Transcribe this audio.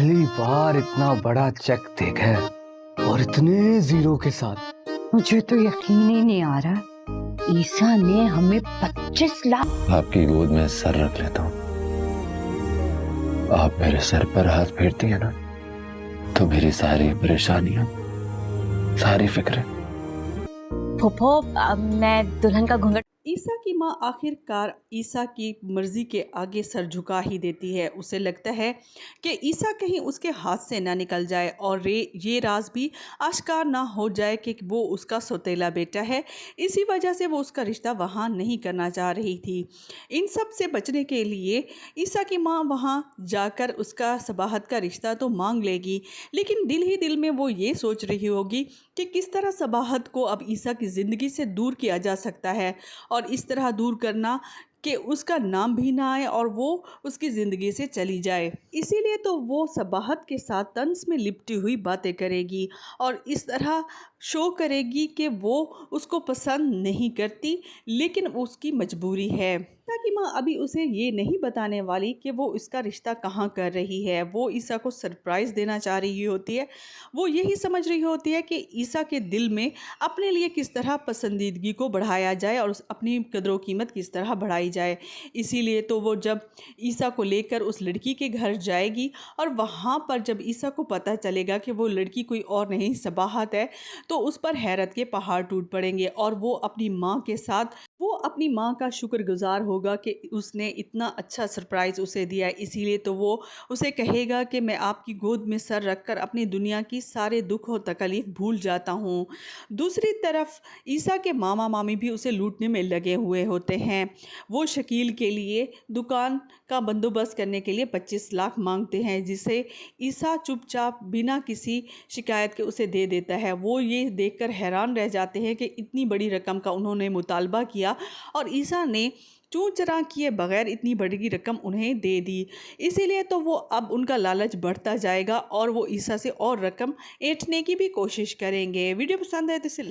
पहली बार इतना बड़ा चेक देखा है और इतने जीरो के साथ। मुझे तो यकीन ही नहीं आ रहा, ईसा ने हमें 25 लाख। आपकी गोद में सर रख लेता हूँ, आप मेरे सर पर हाथ फेरती है ना, तो मेरी सारी परेशानियां, सारी फिक्रें। फूफो, मैं दुल्हन का घूंघट। ईसा की माँ आखिरकार ईसा की मर्जी के आगे सर झुका ही देती है। उसे लगता है कि ईसा कहीं उसके हाथ से ना निकल जाए और ये राज भी आश्कार ना हो जाए कि वो उसका सौतेला बेटा है। इसी वजह से वो उसका रिश्ता वहाँ नहीं करना चाह रही थी। इन सब से बचने के लिए ईसा की माँ वहाँ जाकर उसका सबाहत का रिश्ता तो मांग लेगी, लेकिन दिल ही दिल में वो ये सोच रही होगी कि किस तरह सबाहत को अब ईसा की ज़िंदगी से दूर किया जा सकता है, और इस तरह दूर करना कि उसका नाम भी ना आए और वो उसकी ज़िंदगी से चली जाए। इसीलिए तो वो सबाहत के साथ तंज में लिपटी हुई बातें करेगी और इस तरह शो करेगी कि वो उसको पसंद नहीं करती, लेकिन उसकी मजबूरी है। ताकि माँ अभी उसे ये नहीं बताने वाली कि वो इसका रिश्ता कहाँ कर रही है। वो ईसा को सरप्राइज़ देना चाह रही होती है। वो यही समझ रही होती है कि ईसा के दिल में अपने लिए किस तरह पसंदीदगी को बढ़ाया जाए और अपनी कदर कीमत किस तरह बढ़ाई जाए। इसीलिए तो वो जब ईसा को लेकर उस लड़की के घर जाएगी और वहाँ पर जब ईसा को पता चलेगा कि वो लड़की कोई और नहीं सबाहत है, तो उस पर हैरत के पहाड़ टूट पड़ेंगे और वो अपनी माँ का शुक्रगुजार होगा कि उसने इतना अच्छा सरप्राइज़ उसे दिया। इसीलिए तो वो उसे कहेगा कि मैं आपकी गोद में सर रखकर अपनी दुनिया की सारे दुख और तकलीफ़ भूल जाता हूँ। दूसरी तरफ ईसा के मामा मामी भी उसे लूटने में लगे हुए होते हैं। वो शकील के लिए दुकान का बंदोबस्त करने के लिए 25 लाख मांगते हैं, जिसे ईसा चुपचाप बिना किसी शिकायत के उसे दे देता है। वो ये देखकर हैरान रह जाते हैं कि इतनी बड़ी रकम का उन्होंने मुतालबा किया और ईसा ने चूँ चरा किए बगैर इतनी बड़ी रकम उन्हें दे दी। इसीलिए तो वो अब उनका लालच बढ़ता जाएगा और वो ईसा से और रकम ऐंठने की भी कोशिश करेंगे। वीडियो पसंद है तो इसे लाइक